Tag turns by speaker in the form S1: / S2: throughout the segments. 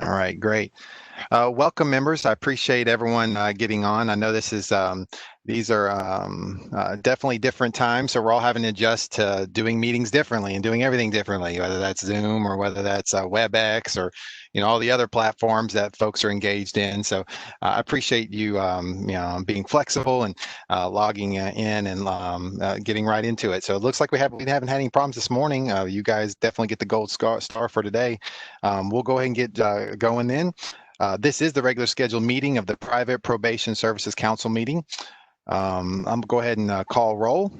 S1: All right, great. Welcome, members. I appreciate everyone getting on. I know these are definitely different times, so we're all having to adjust to doing meetings differently and doing everything differently, whether that's Zoom or whether that's WebEx or all the other platforms that folks are engaged in. So I appreciate you being flexible and logging in and getting right into it. So it looks like we haven't had any problems this morning. You guys definitely get the gold star for today. We'll go ahead and get going then. This is the regular scheduled meeting of the Private Probation Services Council meeting. I'm going to go ahead and call roll.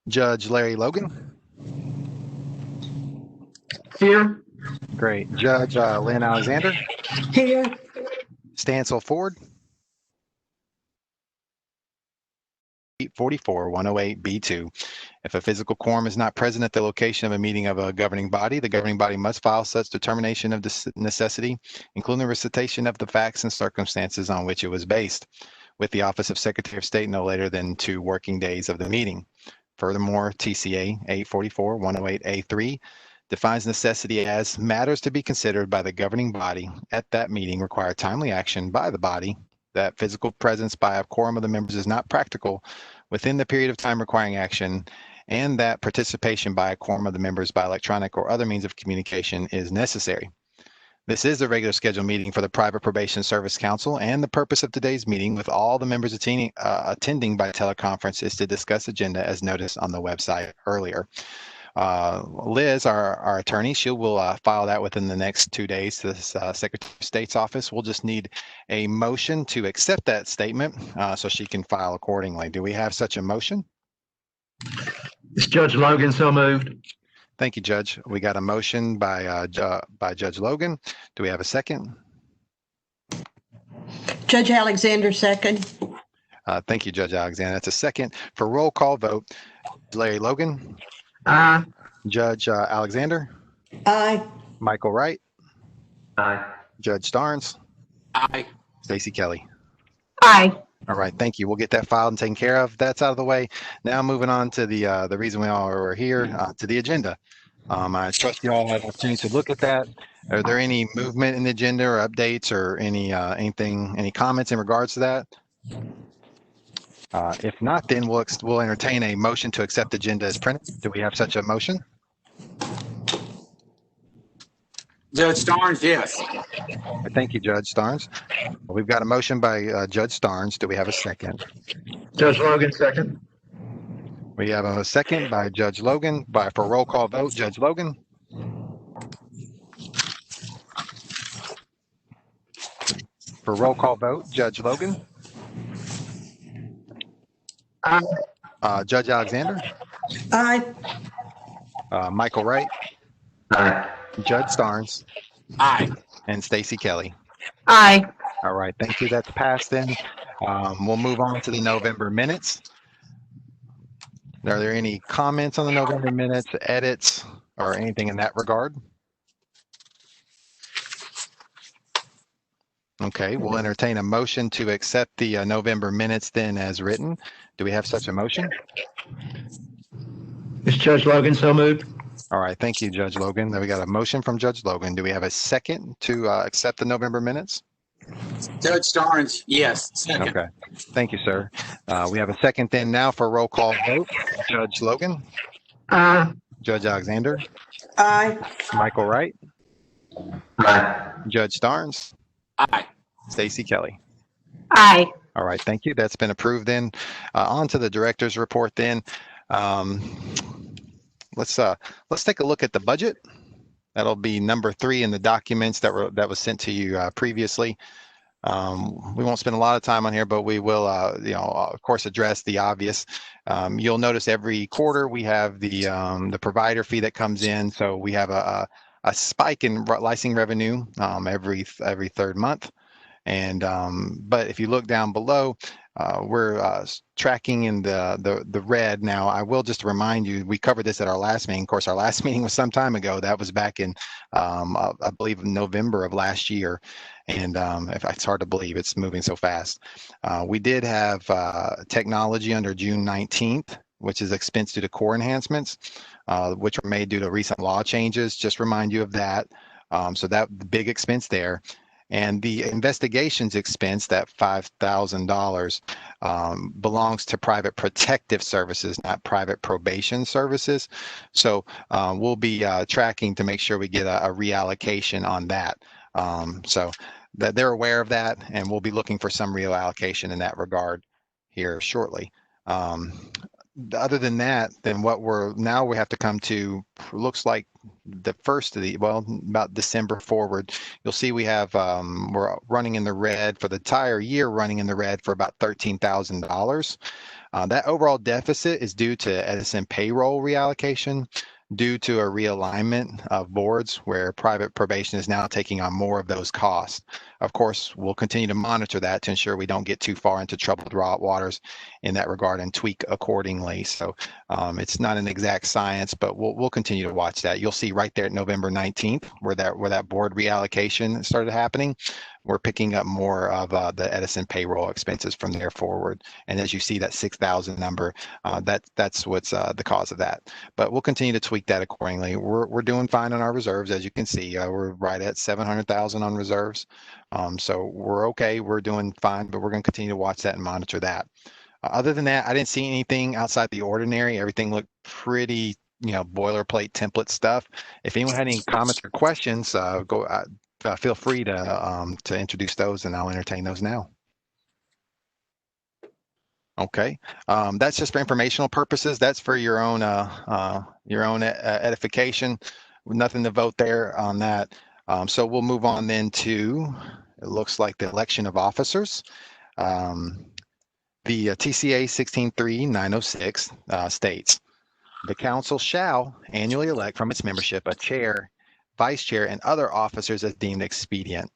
S1: Judge Larry Logan.
S2: Here.
S1: Great. Judge Lynn Alexander.
S2: Here.
S1: Stancil Ford. 844-108B2. If a physical quorum is not present at the location of a meeting of a governing body, the governing body must file such determination of the necessity, including the recitation of the facts and circumstances on which it was based, with the Office of Secretary of State no later than 2 working days of the meeting. Furthermore, TCA 844-108A3 defines necessity as matters to be considered by the governing body at that meeting require timely action by the body, that physical presence by a quorum of the members is not practical within the period of time requiring action, and that participation by a quorum of the members by electronic or other means of communication is necessary. This is the regular scheduled meeting for the Private Probation Service Council, and the purpose of today's meeting with all the members attending by teleconference is to discuss agenda as noticed on the website earlier. Liz, our attorney, she will file that within the next 2 days to the Secretary of State's office. We'll just need a motion to accept that statement so she can file accordingly. Do we have such a motion?
S2: It's Judge Logan, so moved.
S1: Thank you, Judge. We got a motion by Judge Logan. Do we have a second?
S3: Judge Alexander, second.
S1: Thank you, Judge Alexander. That's a second. For roll call vote, Larry Logan.
S2: Aye.
S1: Judge Alexander.
S3: Aye.
S1: Michael Wright.
S2: Aye.
S1: Judge Starnes.
S4: Aye.
S1: Stacey Kelly.
S3: Aye.
S1: All right, thank you. We'll get that filed and taken care of. That's out of the way. Now moving on to the reason we all are here, to the agenda. I trust you all have an opportunity to look at that. Are there any movement in the agenda or updates or any comments in regards to that? If not, then we'll entertain a motion to accept the agenda as printed. Do we have such a motion?
S4: Judge Starnes, yes.
S1: Thank you, Judge Starnes. We've got a motion by Judge Starnes. Do we have a second?
S2: Judge Logan, second.
S1: We have a second by Judge Logan. For roll call vote, Judge Logan. For roll call vote, Judge Logan.
S2: Aye.
S1: Judge Alexander.
S3: Aye.
S1: Michael Wright.
S2: Aye.
S1: Judge Starnes.
S4: Aye.
S1: And Stacey Kelly.
S3: Aye.
S1: All right, thank you. That's passed then. We'll move on to the November minutes. Are there any comments on the November minutes, edits, or anything in that regard? Okay, we'll entertain a motion to accept the November minutes then as written. Do we have such a motion?
S2: It's Judge Logan, so moved.
S1: All right, thank you, Judge Logan. Then we got a motion from Judge Logan. Do we have a second to accept the November minutes?
S4: Judge Starnes, yes. Second.
S1: Okay, thank you, sir. We have a second then now for roll call vote. Judge Logan.
S2: Aye.
S1: Judge Alexander.
S3: Aye.
S1: Michael Wright.
S2: Aye.
S1: Judge Starnes.
S4: Aye.
S1: Stacey Kelly.
S3: Aye.
S1: All right, thank you. That's been approved then. On to the director's report then. Let's take a look at the budget. That'll be number 3 in the documents that was sent to you previously. We won't spend a lot of time on here, but we will, of course, address the obvious. You'll notice every quarter we have the provider fee that comes in. So we have a spike in licensing revenue every third month. And but if you look down below, we're tracking in the red. Now, I will just remind you, we covered this at our last meeting. Of course, our last meeting was some time ago. That was back in, I believe, November of last year. And it's hard to believe it's moving so fast. We did have technology under June 19th, which is expense due to core enhancements, which were made due to recent law changes. Just remind you of that. So that the big expense there. And the investigations expense, that $5,000, belongs to private protective services, not private probation services. So we'll be tracking to make sure we get a reallocation on that. So that they're aware of that, and we'll be looking for some reallocation in that regard here shortly. Other than that, then what we have to come to, looks like the first of the, well, about December forward, you'll see we have, we're running in the red for the entire year, running in the red for about $13,000. That overall deficit is due to Edison payroll reallocation, due to a realignment of boards where private probation is now taking on more of those costs. Of course, we'll continue to monitor that to ensure we don't get too far into troubled waters in that regard and tweak accordingly. So it's not an exact science, but we'll continue to watch that. You'll see right there at November 19th where that board reallocation started happening. We're picking up more of the Edison payroll expenses from there forward. And as you see that 6,000 number, that's what's the cause of that. But we'll continue to tweak that accordingly. We're doing fine on our reserves, as you can see. We're right at 700,000 on reserves. So we're okay. We're doing fine, but we're going to continue to watch that and monitor that. Other than that, I didn't see anything outside the ordinary. Everything looked pretty, boilerplate template stuff. If anyone had any comments or questions, feel free to introduce those, and I'll entertain those now. Okay, that's just for informational purposes. That's for your own edification. Nothing to vote there on that. So we'll move on then to, it looks like, the election of officers. The TCA 163906 states, the council shall annually elect from its membership a chair, vice chair, and other officers as deemed expedient.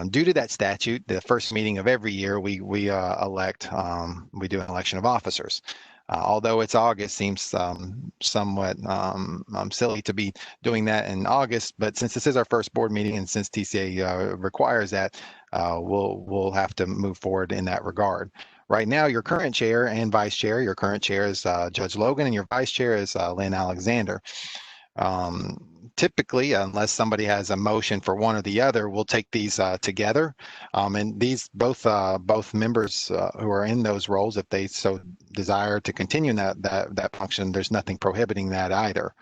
S1: Due to that statute, the first meeting of every year, we do an election of officers. Although it's August, seems somewhat silly to be doing that in August, but since this is our first board meeting and since TCA requires that, we'll have to move forward in that regard. Right now, your current chair and vice chair, your current chair is Judge Logan, and your vice chair is Lynn Alexander. Typically, unless somebody has a motion for one or the other, we'll take these together. And these both members who are in those roles, if they so desire to continue in that function, there's nothing prohibiting that either.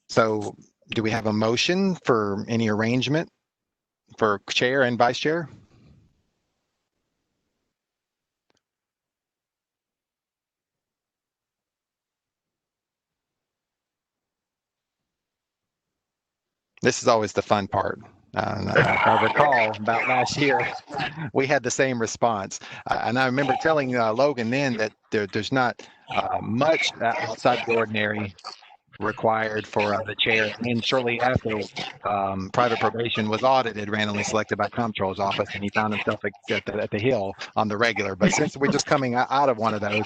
S1: So do we have a motion for any arrangement for chair and vice chair? This is always the fun part. If I recall, about last year, we had the same response. And I remember telling Logan then that there's not much outside the ordinary required for the chair. And shortly after, private probation was audited, randomly selected by Comptroller's office, and he found himself at the Hill on the regular. But since we're just coming out of one of those,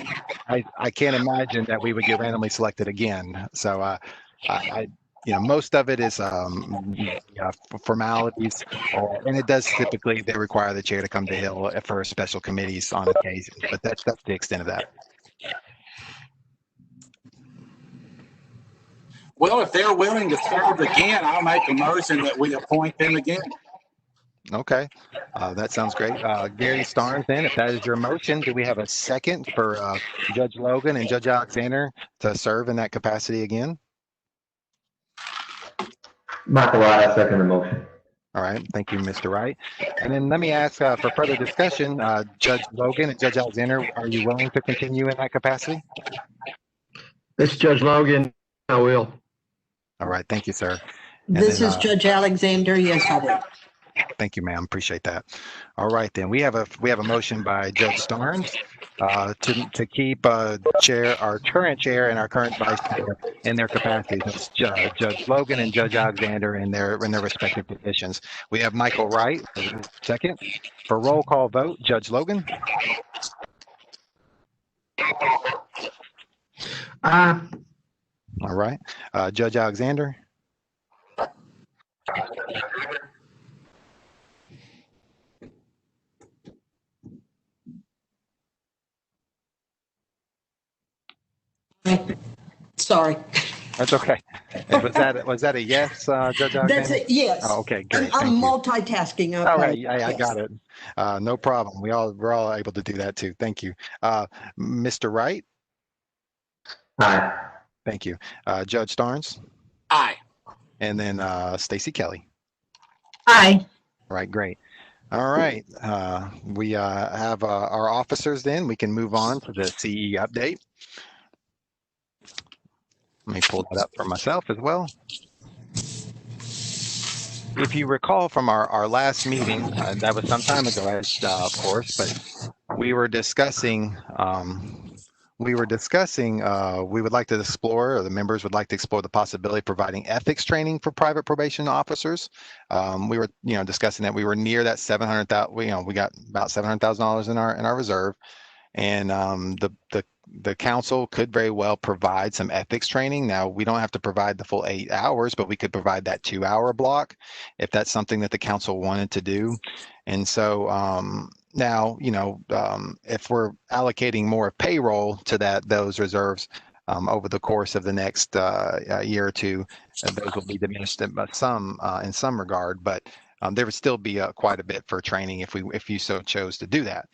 S1: I can't imagine that we would get randomly selected again. So most of it is formalities, and it does typically, they require the chair to come to Hill for special committees on occasion, but that's the extent of that.
S4: Well, if they're willing to serve again, I'll make a motion that we appoint them again.
S1: Okay, that sounds great. Gary Starnes, then, if that is your motion, do we have a second for Judge Logan and Judge Alexander to serve in that capacity again?
S2: Michael Wright, I second the motion.
S1: All right, thank you, Mr. Wright. And then let me ask for further discussion, Judge Logan and Judge Alexander, are you willing to continue in that capacity?
S2: This is Judge Logan. I will.
S1: All right, thank you, sir. And
S3: This
S1: then,
S3: is Judge Alexander. Yes, I will.
S1: Thank you, ma'am. Appreciate that. All right, then we have a motion by Judge Starnes to keep our current chair and our current vice chair in their capacities. That's Judge Logan and Judge Alexander in their respective positions. We have Michael Wright, second. For roll call vote, Judge Logan.
S2: Aye.
S1: All right. Judge Alexander.
S3: Sorry.
S1: That's okay. Was that a yes, Judge Alexander?
S3: That's it, yes.
S1: Oh, okay, good.
S3: I'm
S1: Thank you.
S3: multitasking.
S1: All right,
S3: Okay.
S1: I
S3: Yes.
S1: got it. No problem. We're all able to do that too. Thank you. Mr. Wright,
S2: Aye.
S1: thank you. Judge Starnes,
S4: Aye.
S1: and then Stacy Kelly.
S3: Aye.
S1: All right, great. All right, we have our officers then. We can move on to the CE update. Let me pull that up for myself as well. If you recall from our last meeting, that was some time ago, of course, but we were discussing, we would like to explore, or the members would like to explore the possibility of providing ethics training for private probation officers. We were, discussing that we were near that 700,000. We got about $700,000 in our reserve, and the council could very well provide some ethics training. Now, we don't have to provide the full 8 hours, but we could provide that 2-hour block if that's something that the council wanted to do. And so now, if we're allocating more payroll to those reserves over the course of the next year or two, those will be diminished in some regard, but there would still be quite a bit for training if you so chose to do that.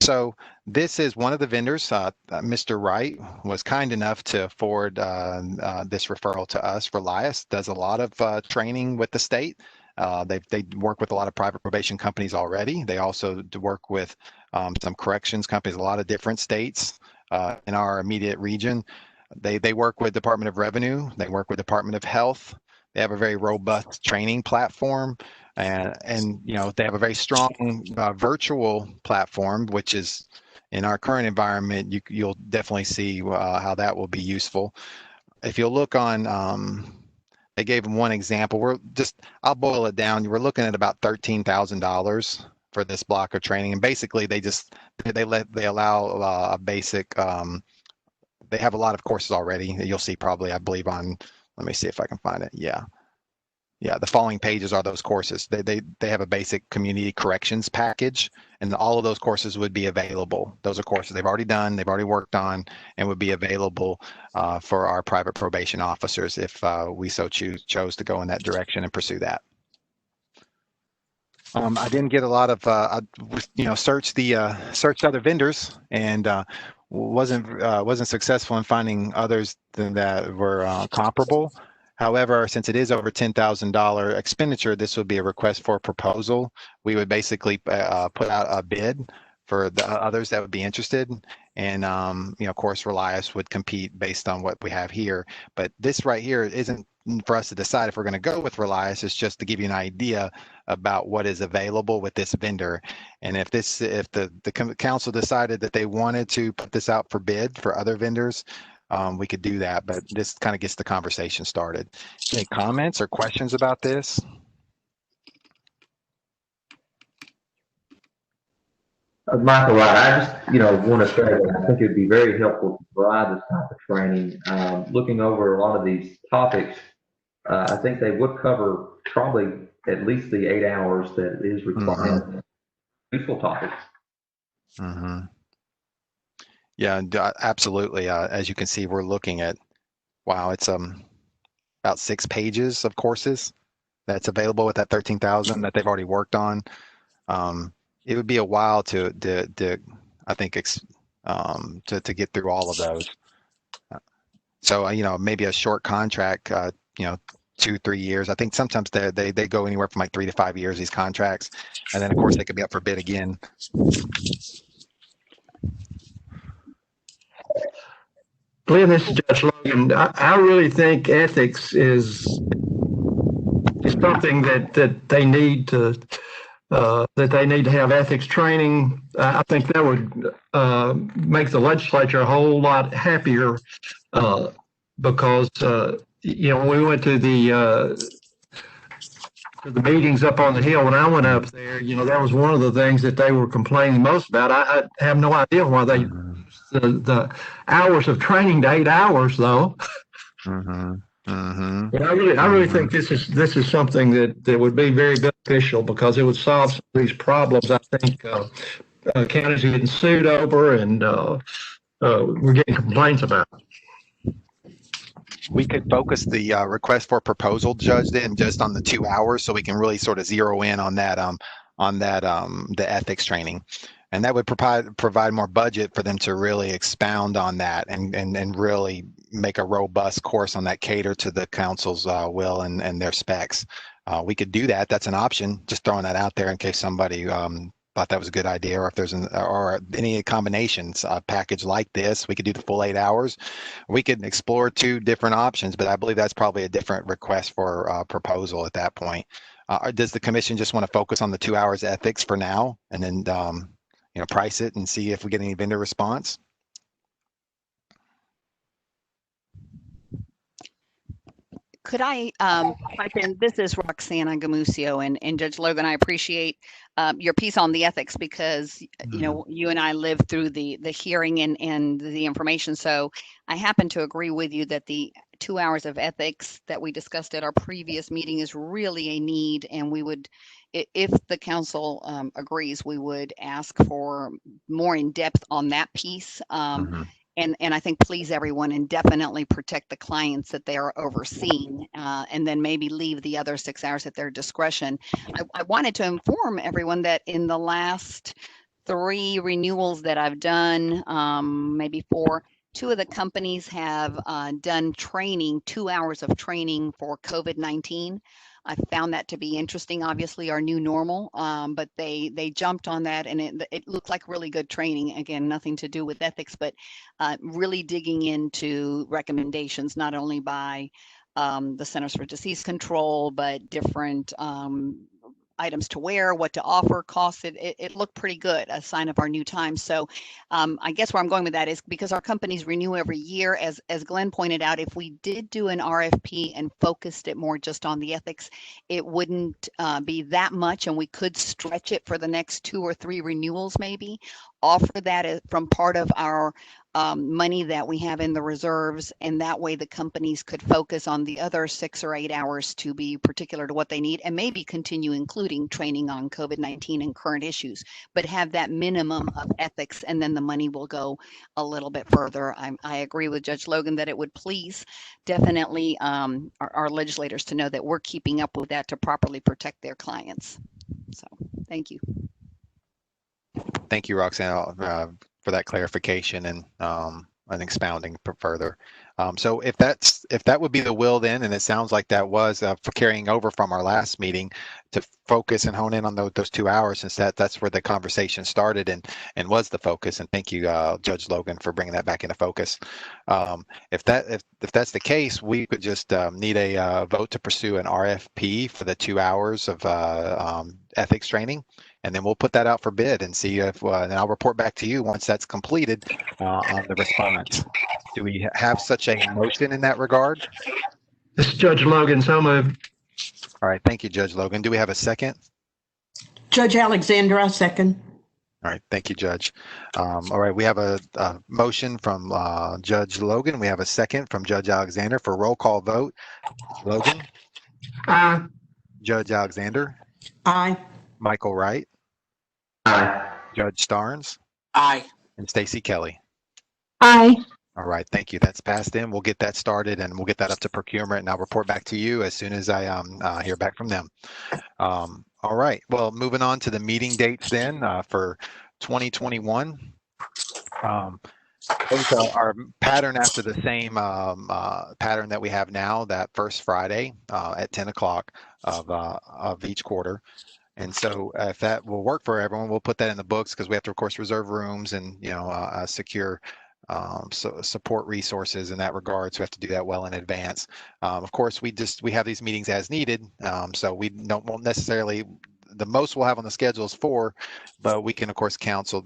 S1: So this is one of the vendors. Mr. Wright was kind enough to forward this referral to us. Relias does a lot of training with the state. They work with a lot of private probation companies already. They also work with some corrections companies, a lot of different states in our immediate region. They work with Department of Revenue. They work with Department of Health. They have a very robust training platform. And they have a very strong virtual platform, which is in our current environment, you'll definitely see how that will be useful. If you'll look on, they gave them one example. I'll boil it down. We're looking at about $13,000 for this block of training, and basically they allow a basic. They have a lot of courses already. You'll see probably, I believe on. Let me see if I can find it. Yeah, the following pages are those courses. They have a basic community corrections package, and all of those courses would be available. Those are courses they've already done, they've already worked on, and would be available for our private probation officers if we so chose to go in that direction and pursue that. I didn't get a lot of, searched other vendors and wasn't successful in finding others that were comparable. However, since it is over $10,000 expenditure, this would be a request for a proposal. We would basically put out a bid for the others that would be interested. And, of course, Relias would compete based on what we have here. But this right here isn't for us to decide if we're going to go with Relias. It's just to give you an idea about what is available with this vendor. And if the council decided that they wanted to put this out for bid for other vendors, we could do that, but this kind of gets the conversation started. Any comments or questions about this?
S2: Michael, Wright, I just, want to say that I think it'd be very helpful to provide this type of training. Looking over a lot of these topics, I think they would cover probably at least the 8 hours that is required. Mm-hmm. Useful topics.
S1: Mm-hmm. Yeah, absolutely. As you can see, we're looking at, wow, it's about 6 pages of courses that's available with that 13,000 that they've already worked on. It would be a while to I think, to get through all of those. So, maybe a short contract, 2-3 years. I think sometimes they go anywhere from like 3 to 5 years, these contracts. And then, of course, they could be up for bid again.
S5: Glenn, this is Judge Logan. I really think ethics is something that they need to have ethics training. I think that would make the legislature a whole lot happier because when we went to the meetings up on the hill, when I went up there, that was one of the things that they were complaining most about. I have no idea why they the hours of training to 8 hours though. Mm-hmm. Mm-hmm. But I really think this is something that would be very beneficial because it would solve some of these problems. I think counties are getting sued over and we're getting complaints about.
S1: We could focus the request for proposal, Judge, then just on the 2 hours, so we can really sort of zero in on that the ethics training, and that would provide more budget for them to really expound on that and really make a robust course on that, cater to the council's will and their specs. We could do that. That's an option. Just throwing that out there in case somebody thought that was a good idea, or if there's or any combinations package like this. We could do the full 8 hours. We could explore 2 different options, but I believe that's probably a different request for proposal at that point. Does the commission just want to focus on the 2 hours ethics for now, and then price it and see if we get any vendor response?
S6: Could I pipe in? This is Roxana Gamusio, and Judge Logan, I appreciate your piece on the ethics, because you and I lived through the hearing and the information. So I happen to agree with you that the 2 hours of ethics that we discussed at our previous meeting is really a need, and we would, if the council agrees, we would ask for more in depth on that piece. And I think please everyone, and definitely protect the clients that they are overseeing, and then maybe leave the other 6 hours at their discretion. I wanted to inform everyone that in the last 3 renewals that I've done, maybe 4, 2 of the companies have done training, 2 hours of training for COVID-19. I found that to be interesting, obviously our new normal, but they jumped on that, and it looked like really good training. Again, nothing to do with ethics, but really digging into recommendations, not only by the Centers for Disease Control, but different items to wear, what to offer, costs. It looked pretty good, a sign of our new times. So I guess where I'm going with that is because our companies renew every year, as Glenn pointed out, if we did do an RFP and focused it more just on the ethics, it wouldn't be that much, and we could stretch it for the next 2 or 3 renewals, maybe offer that from part of our money that we have in the reserves, and that way the companies could focus on the other 6 or 8 hours to be particular to what they need, and maybe continue including training on COVID-19 and current issues, but have that minimum of ethics, and then the money will go a little bit further. I agree with Judge Logan that it would please definitely our legislators to know that we're keeping up with that to properly protect their clients. So thank you.
S1: Thank you, Roxanne, for that clarification and expounding further. So if that would be the will then, and it sounds like that was for carrying over from our last meeting, to focus and hone in on those 2 hours, since that's where the conversation started and was the focus. And thank you, Judge Logan, for bringing that back into focus. If that's the case, we could just need a vote to pursue an RFP for the 2 hours of ethics training. And then we'll put that out for bid and see if, and I'll report back to you once that's completed on the response. Do we have such a motion in that regard?
S5: This is Judge Logan, so moved.
S1: All right, thank you, Judge Logan. Do we have a second?
S3: Judge Alexander, I second.
S1: All right, thank you, Judge. All right, we have a motion from Judge Logan. We have a second from Judge Alexander for roll call vote. Logan?
S5: Aye.
S1: Judge Alexander?
S3: Aye.
S1: Michael Wright?
S2: Aye.
S1: Judge Starnes?
S4: Aye.
S1: And Stacy Kelly?
S3: Aye.
S1: All right, thank you. That's passed in. We'll get that started and we'll get that up to procurement, and I'll report back to you as soon as I hear back from them. All right, well, moving on to the meeting dates then for 2021. Those are pattern after the same pattern that we have now, that first Friday at 10 o'clock of each quarter. And so if that will work for everyone, we'll put that in the books, because we have to, of course, reserve rooms and, secure support resources in that regard. So we have to do that well in advance. Of course, we have these meetings as needed. So we won't necessarily, the most we'll have on the schedule is 4, but we can, of course, cancel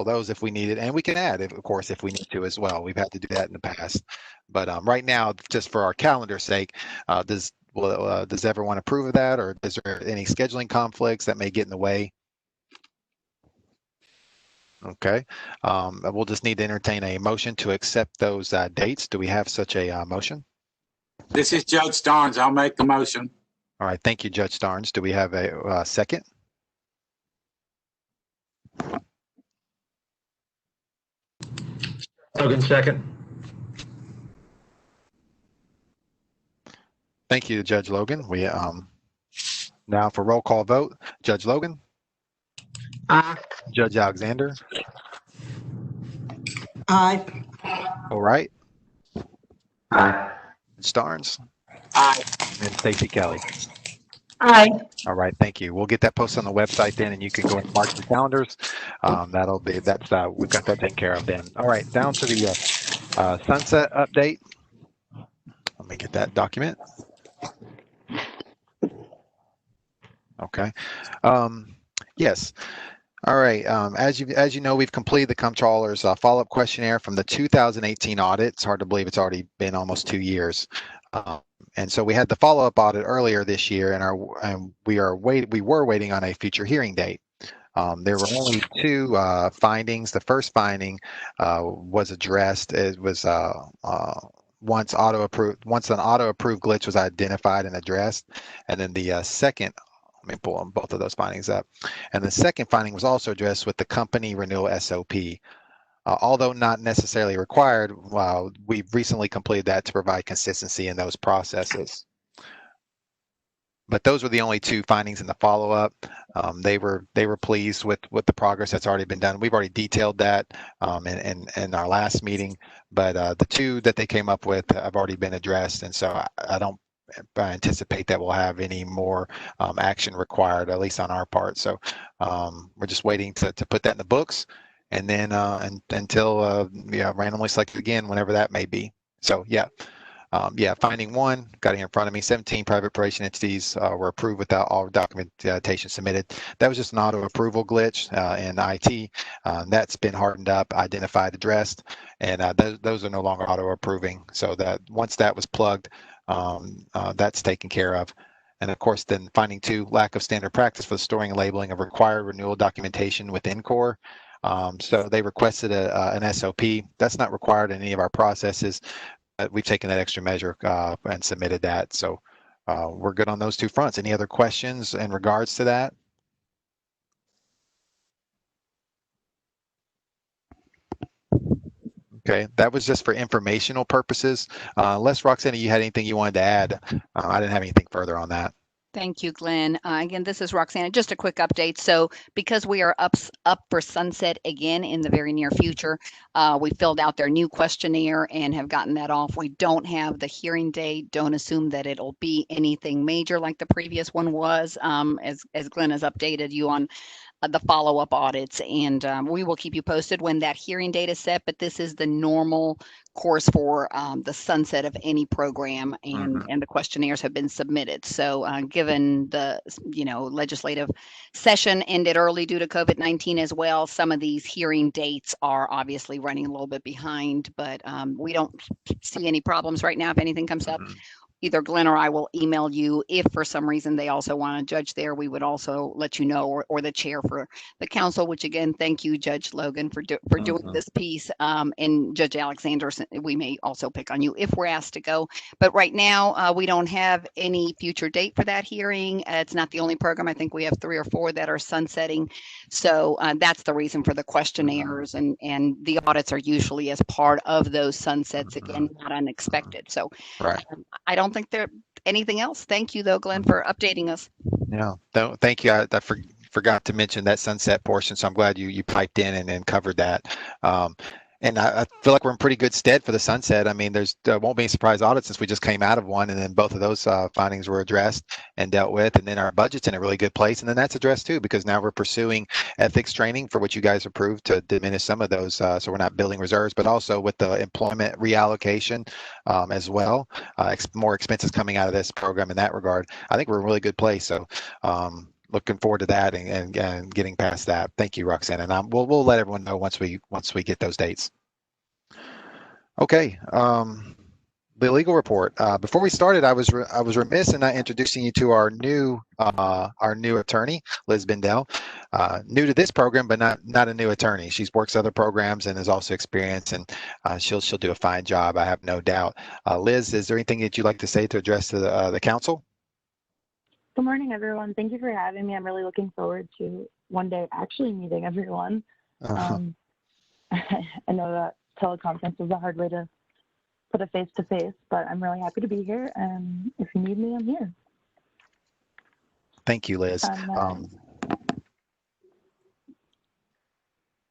S1: those if we need it. And we can add, of course, if we need to as well. We've had to do that in the past. But right now, just for our calendar's sake, does everyone approve of that, or is there any scheduling conflicts that may get in the way? Okay, we'll just need to entertain a motion to accept those dates. Do we have such a motion?
S4: This is Judge Starnes. I'll make the motion.
S1: All right, thank you, Judge Starnes. Do we have a second?
S5: Logan, second.
S1: Thank you, Judge Logan. We now for roll call vote, Judge Logan,
S5: Aye.
S1: Judge Alexander,
S3: Aye.
S1: all right,
S2: Aye.
S1: Judge Starnes,
S4: Aye.
S1: and Stacey Kelly.
S3: Aye.
S1: All right, thank you. We'll get that posted on the website then, and you can go and mark your calendars. We've got that taken care of then. All right, down to the sunset update. Let me get that document. Okay. Yes. All right. As you know, we've completed the comptroller's follow-up questionnaire from the 2018 audit. It's hard to believe it's already been almost 2 years. And so we had the follow-up audit earlier this year, and we were waiting on a future hearing date. There were only two findings. The first finding was addressed. It was once an auto-approved glitch was identified and addressed, and then the second. Let me pull both of those findings up. And the second finding was also addressed with the company renewal SOP. Although not necessarily required, we've recently completed that to provide consistency in those processes. But those were the only two findings in the follow-up. They were pleased with the progress that's already been done. We've already detailed that in our last meeting, but the two that they came up with have already been addressed, and so I don't anticipate that we'll have any more action required, at least on our part. So we're just waiting to put that in the books, and then until randomly selected again, whenever that may be. So finding one, got it here in front of me, 17 private probation entities were approved without all documentation submitted. That was just an auto approval glitch in IT. That's been hardened up, identified, addressed, and those are no longer auto approving. So that once that was plugged, that's taken care of. And of course, then finding two, lack of standard practice for the storing and labeling of required renewal documentation within core. So they requested an SOP. That's not required in any of our processes. We've taken that extra measure and submitted that. So we're good on those two fronts. Any other questions in regards to that? Okay, that was just for informational purposes. Unless Roxana, you had anything you wanted to add, I didn't have anything further on that.
S6: Thank you, Glenn. Again, this is Roxana. Just a quick update. So because we are up for sunset again in the very near future, we filled out their new questionnaire and have gotten that off. We don't have the hearing date. Don't assume that it'll be anything major like the previous one was, as Glenn has updated you on the follow-up audits, and we will keep you posted when that hearing date is set, but this is the normal course for the sunset of any program, and the questionnaires have been submitted. So given the legislative session ended early due to COVID-19 as well, some of these hearing dates are obviously running a little bit behind, but we don't see any problems right now. If anything comes up, either Glenn or I will email you. If for some reason they also want a judge there, we would also let you know, or the chair for the council, which again, thank you, Judge Logan, for doing this piece. And Judge Alexander, we may also pick on you if we're asked to go. But right now, we don't have any future date for that hearing. It's not the only program. I think we have 3 or 4 that are sunsetting. So that's the reason for the questionnaires, and the audits are usually as part of those sunsets, again, not unexpected. So
S1: Right.
S6: I don't think there anything else. Thank you, though, Glenn, for updating us.
S1: Yeah, thank you. I forgot to mention that sunset portion, so I'm glad you piped in and covered that. And I feel like we're in pretty good stead for the sunset. I mean, there won't be any surprise audits since we just came out of one, and then both of those findings were addressed and dealt with, and then our budget's in a really good place, and then that's addressed too, because now we're pursuing ethics training for which you guys approved to diminish some of those, so we're not building reserves, but also with the employment reallocation as well, more expenses coming out of this program in that regard. I think we're in a really good place. So looking forward to that and getting past that. Thank you, Roxanne. And we'll let everyone know once we get those dates. Okay. The legal report. Before we started, I was remiss in not introducing you to our new attorney, Liz Bendel. New to this program, but not a new attorney. She's works other programs and is also experienced, and she'll do a fine job, I have no doubt. Liz, is there anything that you'd like to say to address to the council?
S7: Good morning, everyone. Thank you for having me. I'm really looking forward to one day actually meeting everyone. I know that teleconference is a hard way to put a face to face, but I'm really happy to be here. And if you need me, I'm here.
S1: Thank you, Liz.
S7: And then,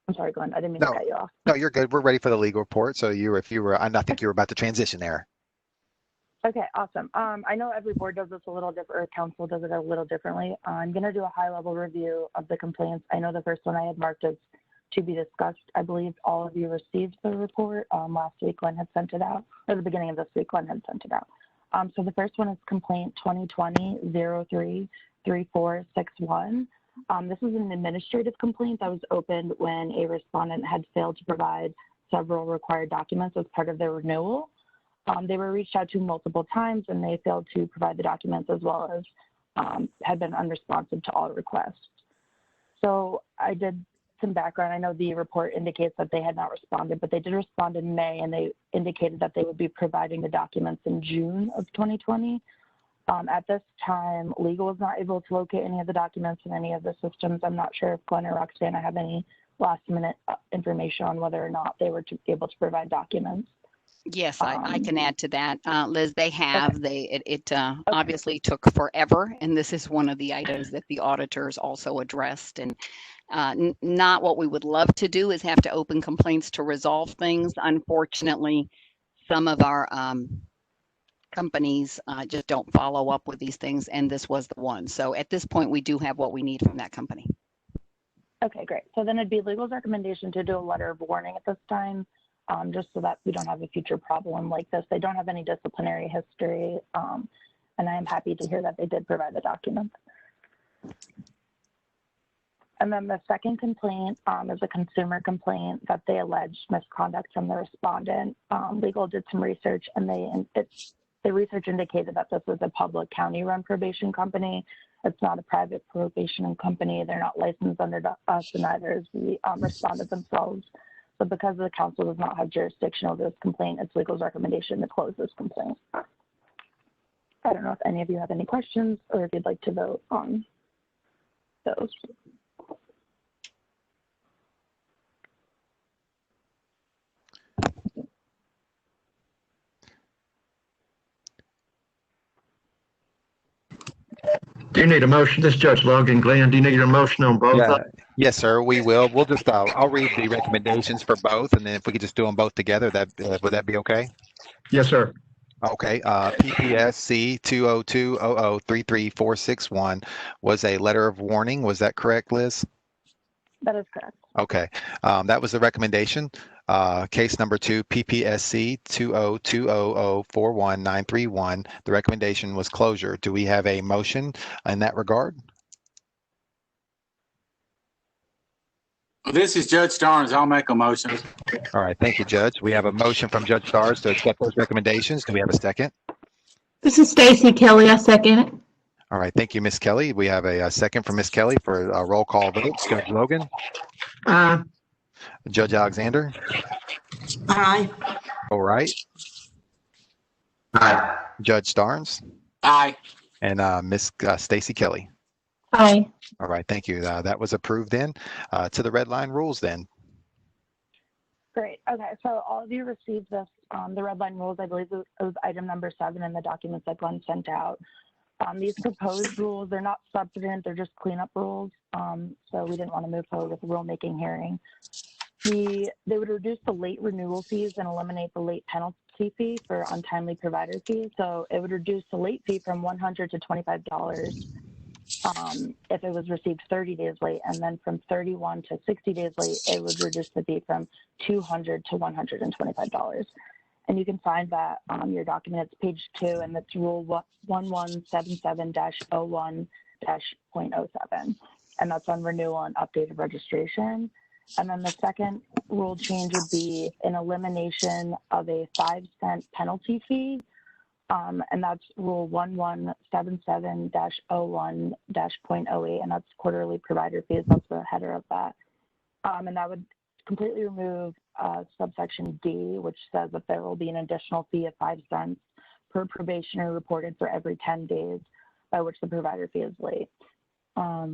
S7: I'm sorry, Glenn, I didn't mean to
S1: No,
S7: cut you off.
S1: no, you're good. We're ready for the legal report. So I think you were about to transition there.
S7: Okay, awesome. I know every board does this a little different, or council does it a little differently. I'm going to do a high-level review of the complaints. I know the first one I had marked as to be discussed. I believe all of you received the report last week. Glenn had sent it out, or the beginning of this week, Glenn had sent it out. So the first one is complaint 2020-03-3461. This is an administrative complaint that was opened when a respondent had failed to provide several required documents as part of their renewal. They were reached out to multiple times and they failed to provide the documents, as well as had been unresponsive to all requests. So I did some background. I know the report indicates that they had not responded, but they did respond in May, and they indicated that they would be providing the documents in June of 2020. At this time, legal was not able to locate any of the documents in any of the systems. I'm not sure if Glenn or Roxanne have any last minute information on whether or not they were able to provide documents.
S6: Yes, I can add to that. Liz, they have. It obviously took forever, and this is one of the items that the auditors also addressed. And not what we would love to do is have to open complaints to resolve things. Unfortunately, some of our companies just don't follow up with these things, and this was the one. So at this point, we do have what we need from that company.
S7: Okay, great. So then it'd be legal's recommendation to do a letter of warning at this time, just so that we don't have a future problem like this. They don't have any disciplinary history, and I am happy to hear that they did provide the documents. And then the second complaint is a consumer complaint that they alleged misconduct from the respondent. Legal did some research, and the research indicated that this was a public county-run probation company. It's not a private probation company. They're not licensed under us, and neither is the respondent themselves. So because the council does not have jurisdiction over this complaint, it's legal's recommendation to close this complaint. I don't know if any of you have any questions or if you'd like to vote on those.
S5: Do you need a motion? This is Judge Logan. Glenn, do you need a motion on both?
S1: Yeah. Yes, sir. We will. We'll just, I'll read the recommendations for both, and then if we could just do them both together, would that be okay?
S5: Yes, sir.
S1: Okay. PPSC 20200334661 was a letter of warning. Was that correct, Liz?
S7: That is correct.
S1: Okay. That was the recommendation. Case number 2, PPSC 202004191. The recommendation was closure. Do we have a motion in that regard?
S4: This is Judge Starnes. I'll make a motion.
S1: All right. Thank you, Judge. We have a motion from Judge Stars to accept those recommendations. Do we have a second?
S3: This is Stacy Kelly. I second it.
S1: All right. Thank you, Ms. Kelly. We have a second from Ms. Kelly for a roll call vote. Judge Logan, Judge Alexander.
S3: Aye.
S1: All right.
S2: Aye.
S1: Judge Starnes
S4: Aye.
S1: and Ms. Stacy Kelly.
S3: Aye.
S1: All right. Thank you. That was approved then. To the red line rules then.
S7: Great. Okay. So all of you received this, the red line rules. I believe it was item number 7 in the documents that Glenn sent out. These proposed rules, they're not substantive, they're just cleanup rules. So we didn't want to move forward with the rulemaking hearing. They would reduce the late renewal fees and eliminate the late penalty fee for untimely provider fees. So it would reduce the late fee from $100 to $25 if it was received 30 days late, and then from 31 to 60 days late, it would reduce the fee from $200 to $125. And you can find that on your document. It's page 2, and it's rule 1177-01-.07. And that's on renewal and updated registration. And then the second rule change would be an elimination of a 5-cent penalty fee. And that's rule 1177-01-.08. And that's quarterly provider fees. That's the header of that. And that would completely remove subsection D, which says that there will be an additional fee of 5 cents per probationer reported for every 10 days by which the provider fee is late. I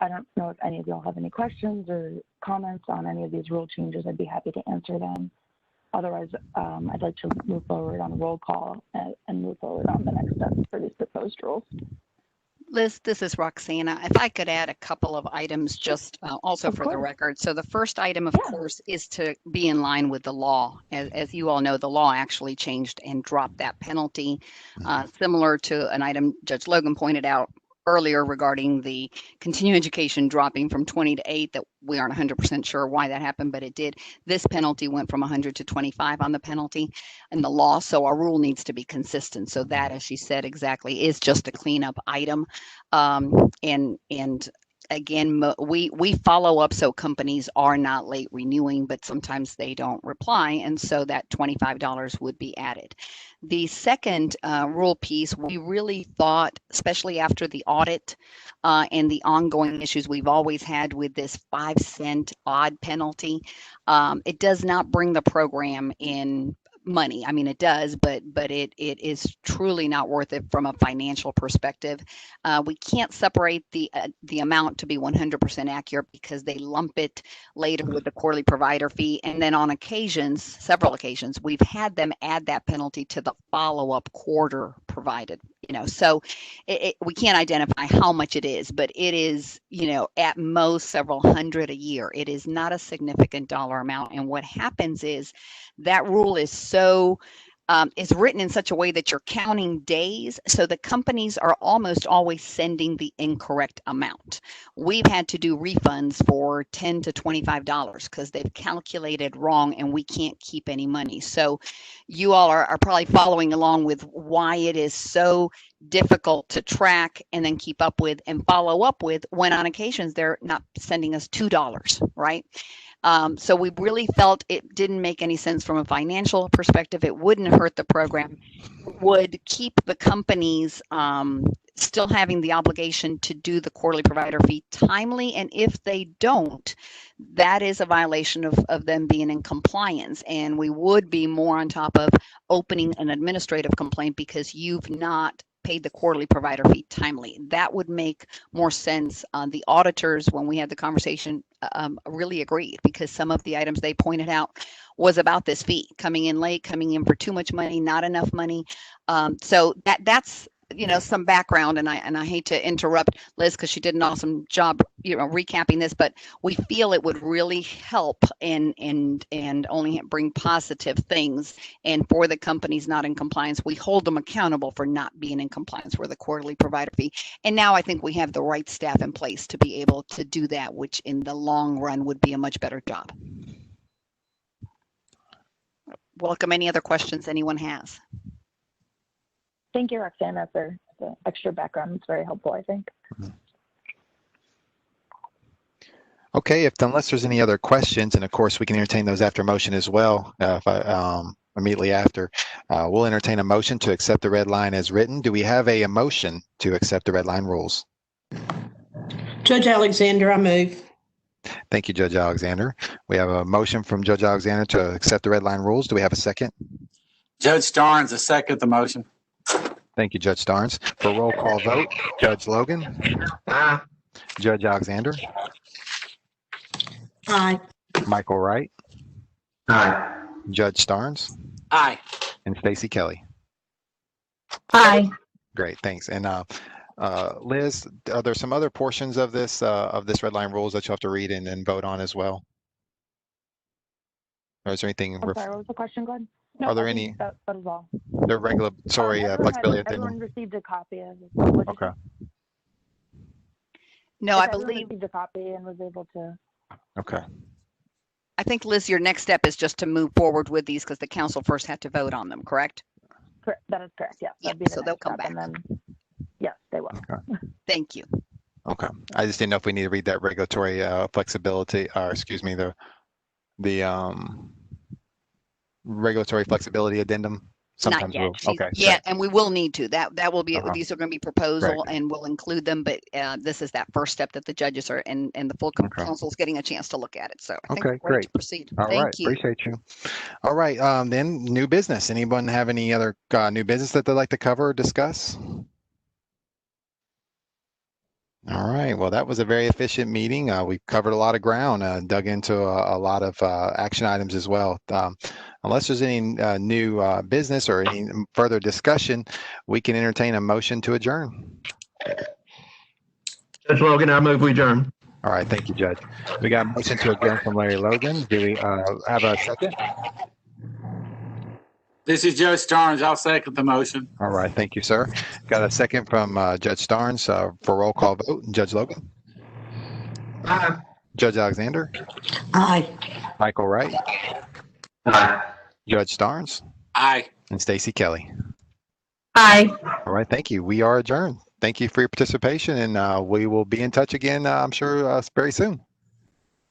S7: don't know if any of y'all have any questions or comments on any of these rule changes. I'd be happy to answer them. Otherwise, I'd like to move forward on a roll call and move forward on the next steps for these proposed rules.
S6: Liz, this is Roxana. If I could add a couple of items just also
S7: Of
S6: for the
S7: course.
S6: record. So the first item, of
S7: Yeah.
S6: course, is to be in line with the law. As you all know, the law actually changed and dropped that penalty, similar to an item Judge Logan pointed out earlier regarding the continuing education dropping from 20 to 8, that we aren't 100% sure why that happened, but it did. This penalty went from 100 to 25 on the penalty and the law. So our rule needs to be consistent. So that, as she said exactly, is just a cleanup item. And again, we follow up so companies are not late renewing, but sometimes they don't reply. And so that $25 would be added. The second rule piece, we really thought, especially after the audit and the ongoing issues we've always had with this 5-cent odd penalty, it does not bring the program in money. I mean, it does, but it is truly not worth it from a financial perspective. We can't separate the amount to be 100% accurate because they lump it later with the quarterly provider fee. And then on occasions, several occasions, we've had them add that penalty to the follow-up quarter provided, so we can't identify how much it is, but it is, at most several hundred a year. It is not a significant dollar amount. And what happens is that rule is is written in such a way that you're counting days. So the companies are almost always sending the incorrect amount. We've had to do refunds for $10 to $25 because they've calculated wrong and we can't keep any money. So you all are probably following along with why it is so difficult to track and then keep up with and follow up with when on occasions they're not sending us $2, right? So we really felt it didn't make any sense from a financial perspective. It wouldn't hurt the program, would keep the companies still having the obligation to do the quarterly provider fee timely. And if they don't, that is a violation of them being in compliance. And we would be more on top of opening an administrative complaint because you've not paid the quarterly provider fee timely. That would make more sense. The auditors, when we had the conversation, really agreed because some of the items they pointed out was about this fee coming in late, coming in for too much money, not enough money. So that's some background, and I hate to interrupt Liz because she did an awesome job recapping this, but we feel it would really help and only bring positive things. And for the companies not in compliance, we hold them accountable for not being in compliance with the quarterly provider fee. And now I think we have the right staff in place to be able to do that, which in the long run would be a much better job. Welcome any other questions anyone has.
S7: Thank you, Roxana, for the extra background. It's very helpful, I think.
S1: Okay, unless there's any other questions, and of course we can entertain those after motion as well. Immediately after, we'll entertain a motion to accept the red line as written. Do we have a motion to accept the red line rules?
S3: Judge Alexander, I move.
S1: Thank you, Judge Alexander. We have a motion from Judge Alexander to accept the red line rules. Do we have a second?
S4: Judge Starnes, I second the motion.
S1: Thank you, Judge Starnes. For roll call vote, Judge Logan,
S5: Aye.
S1: Judge Alexander,
S3: Aye.
S1: Michael Wright,
S2: Aye.
S1: Judge Starnes,
S4: Aye.
S1: and Stacy Kelly.
S3: Aye.
S1: Great, thanks. And Liz, are there some other portions of this red line rules that you have to read and vote on as well? Or is there anything?
S7: I'm sorry, what was the question, Glenn? No,
S1: Are there
S7: I
S1: any?
S7: think that is all.
S1: The regulatory flexibility.
S7: Everyone received a copy of it.
S1: Okay.
S6: No, I
S7: Everyone
S6: believe,
S7: received a copy and was able to.
S1: Okay.
S6: I think, Liz, your next step is just to move forward with these because the council first had to vote on them, correct?
S7: Correct. That is correct. Yes.
S6: Yeah,
S7: That'd be the
S6: so they'll
S7: next
S6: come
S7: step,
S6: back.
S7: and then, yes, they will.
S6: Thank you.
S1: Okay. I just didn't know if we need to read that regulatory flexibility, or excuse me, the regulatory flexibility addendum. Sometimes
S6: Not yet.
S1: we'll, okay.
S6: Yeah, and we will need to. That will be. These are going to be proposal,
S1: Right.
S6: and we'll include them. But this is that first step that the judges are and the full
S1: Okay.
S6: council is getting a chance to look at it. So I think
S1: Okay,
S6: we're ready
S1: great.
S6: to proceed.
S1: All
S6: Thank
S1: right,
S6: you.
S1: appreciate you. All right, then new business. Anyone have any other new business that they'd like to cover or discuss? All right, well, that was a very efficient meeting. We covered a lot of ground, dug into a lot of action items as well. Unless there's any new business or any further discussion, we can entertain a motion to adjourn.
S5: Judge Logan, I move we adjourn.
S1: All right, thank you, Judge. We got a motion to adjourn from Larry Logan. Do we have a second?
S4: This is Judge Starnes. I'll second the motion.
S1: All right, thank you, sir. Got a second from Judge Starnes for roll call vote. Judge Logan?
S5: Aye.
S1: Judge Alexander?
S3: Aye.
S1: Michael Wright?
S2: Aye.
S1: Judge Starnes?
S4: Aye.
S1: And Stacy Kelly?
S3: Aye.
S1: All right, thank you. We are adjourned. Thank you for your participation, and we will be in touch again, I'm sure, very soon.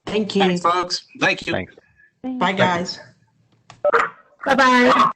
S3: Thank you.
S4: Thanks, folks. Thank you.
S1: Thanks.
S3: Bye, guys.
S8: Bye-bye.